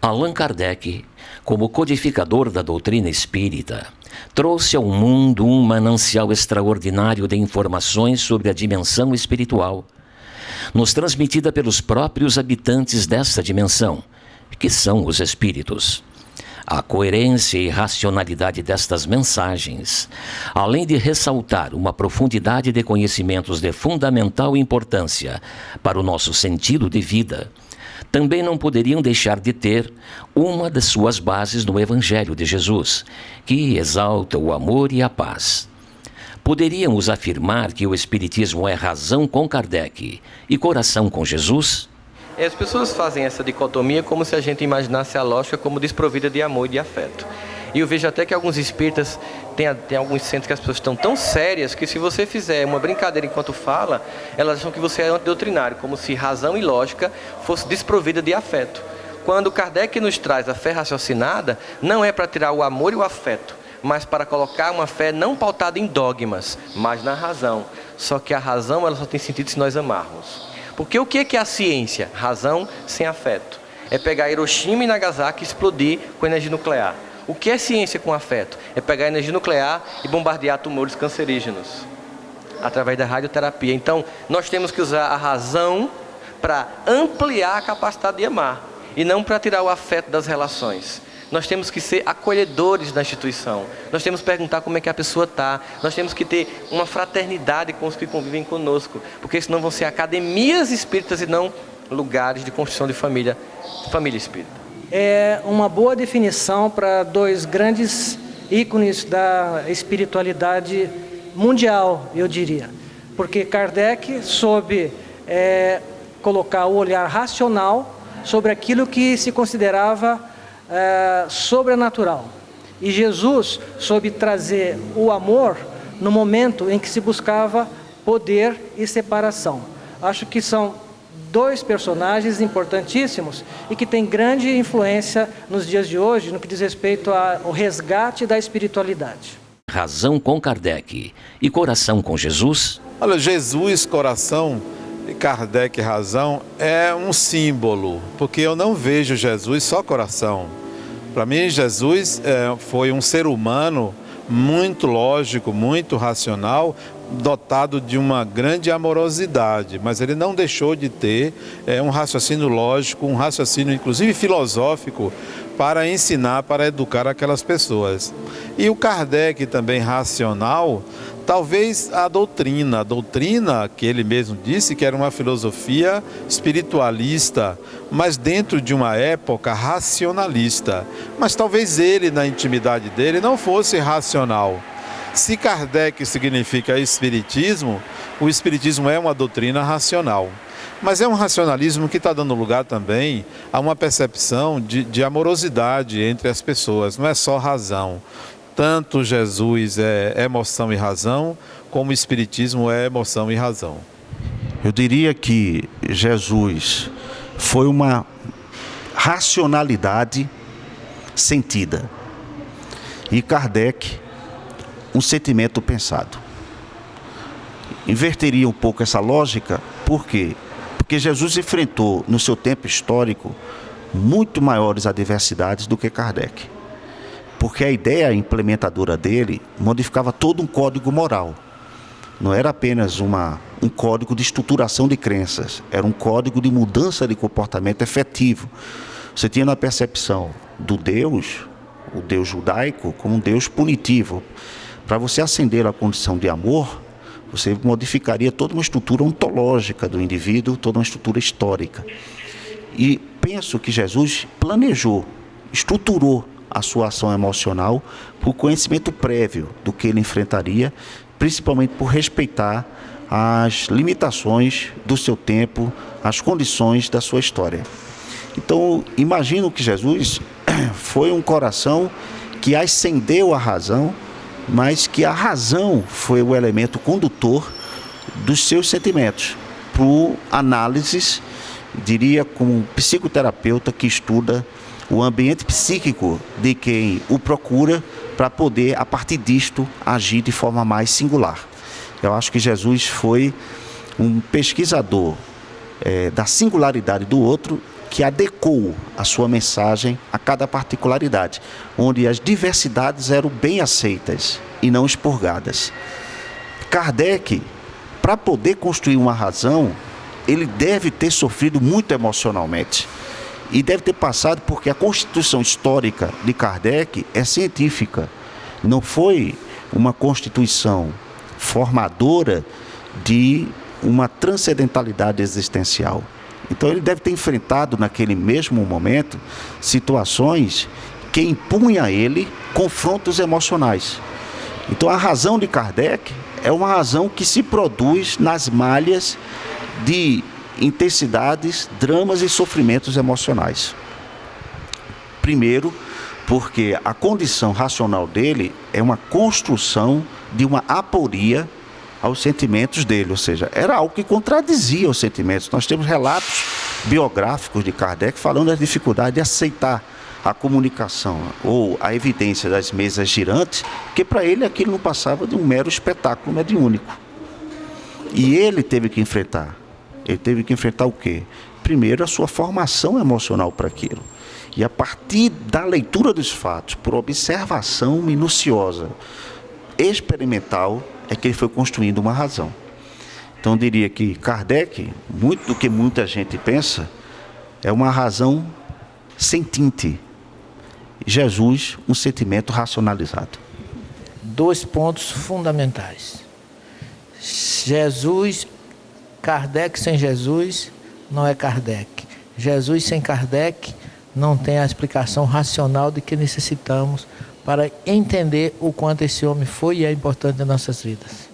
Allan Kardec, como codificador da doutrina espírita, trouxe ao mundo um manancial extraordinário de informações sobre a dimensão espiritual, nos transmitida pelos próprios habitantes dessa dimensão, que são os espíritos. A coerência e racionalidade destas mensagens, além de ressaltar uma profundidade de conhecimentos de fundamental importância para o nosso sentido de vida, também não poderiam deixar de ter uma das suas bases no Evangelho de Jesus, que exalta o amor e a paz. Poderíamos afirmar que o Espiritismo é razão com Kardec e coração com Jesus? As pessoas fazem essa dicotomia como se a gente imaginasse a lógica como desprovida de amor e de afeto. E eu vejo até que alguns espíritas, tem alguns centros que as pessoas estão tão sérias que se você fizer uma brincadeira enquanto fala, elas acham que você é antidoutrinário, como se razão e lógica fosse desprovida de afeto. Quando Kardec nos traz a fé raciocinada, não é para tirar o amor e o afeto, mas para colocar uma fé não pautada em dogmas, mas na razão. Só que a razão ela só tem sentido se nós amarmos. Porque o que é a ciência? Razão sem afeto. É pegar Hiroshima e Nagasaki e explodir com energia nuclear. O que é ciência com afeto? É pegar energia nuclear e bombardear tumores cancerígenos através da radioterapia. Então, nós temos que usar a razão para ampliar a capacidade de amar e não para tirar o afeto das relações. Nós temos que ser acolhedores da instituição. Nós temos que perguntar como é que a pessoa está. Nós temos que ter uma fraternidade com os que convivem conosco, porque senão vão ser academias espíritas e não lugares de construção de família espírita. É uma boa definição para dois grandes ícones da espiritualidade mundial, eu diria. Porque Kardec soube colocar o olhar racional sobre aquilo que se considerava sobrenatural. E Jesus soube trazer o amor no momento em que se buscava poder e separação. Acho que são dois personagens importantíssimos e que têm grande influência nos dias de hoje no que diz respeito ao resgate da espiritualidade. Razão com Kardec e coração com Jesus? Olha, Jesus, coração, e Kardec, razão, é um símbolo, porque eu não vejo Jesus só coração. Para mim, Jesus foi um ser humano muito lógico, muito racional, dotado de uma grande amorosidade, mas ele não deixou de ter um raciocínio lógico, um raciocínio inclusive filosófico, para ensinar, para educar aquelas pessoas. E o Kardec também racional, talvez a doutrina que ele mesmo disse que era uma filosofia espiritualista, mas dentro de uma época racionalista. Mas talvez ele, na intimidade dele, não fosse racional. Se Kardec significa espiritismo, o espiritismo é uma doutrina racional. Mas é um racionalismo que está dando lugar também a uma percepção de amorosidade entre as pessoas, não é só razão. Tanto Jesus é emoção e razão, como o espiritismo é emoção e razão. Eu diria que Jesus foi uma racionalidade sentida e Kardec um sentimento pensado. Inverteria um pouco essa lógica, por quê? Porque Jesus enfrentou no seu tempo histórico muito maiores adversidades do que Kardec. Porque a ideia implementadora dele modificava todo um código moral. Não era apenas um código de estruturação de crenças, era um código de mudança de comportamento efetivo. Você tinha na percepção do Deus, o Deus judaico, como um Deus punitivo. Para você ascender à condição de amor, você modificaria toda uma estrutura ontológica do indivíduo, toda uma estrutura histórica. E penso que Jesus planejou, estruturou a sua ação emocional por conhecimento prévio do que ele enfrentaria, principalmente por respeitar as limitações do seu tempo, as condições da sua história. Então, imagino que Jesus foi um coração que ascendeu a razão, mas que a razão foi o elemento condutor dos seus sentimentos, por análises, diria como um psicoterapeuta que estuda o ambiente psíquico de quem o procura para poder, a partir disto, agir de forma mais singular. Eu acho que Jesus foi um pesquisador da singularidade do outro que adequou a sua mensagem a cada particularidade, onde as diversidades eram bem aceitas e não expurgadas. Kardec, para poder construir uma razão, ele deve ter sofrido muito emocionalmente. E deve ter passado porque a constituição histórica de Kardec é científica. Não foi uma constituição formadora de uma transcendentalidade existencial. Então ele deve ter enfrentado naquele mesmo momento situações que impunham a ele confrontos emocionais. Então a razão de Kardec é uma razão que se produz nas malhas de intensidades, dramas e sofrimentos emocionais. Primeiro, porque a condição racional dele é uma construção de uma aporia aos sentimentos dele, ou seja, era algo que contradizia os sentimentos. Nós temos relatos biográficos de Kardec falando da dificuldade de aceitar a comunicação ou a evidência das mesas girantes, que para ele aquilo não passava de um mero espetáculo mediúnico. E ele teve que enfrentar. Ele teve que enfrentar o quê? Primeiro, a sua formação emocional para aquilo. E a partir da leitura dos fatos, por observação minuciosa, experimental, é que ele foi construindo uma razão. Então eu diria que Kardec, muito do que muita gente pensa, é uma razão sentinte. Jesus, um sentimento racionalizado. 2 pontos fundamentais. Jesus, Kardec sem Jesus não é Kardec. Jesus sem Kardec não tem a explicação racional de que necessitamos para entender o quanto esse homem foi e é importante em nossas vidas.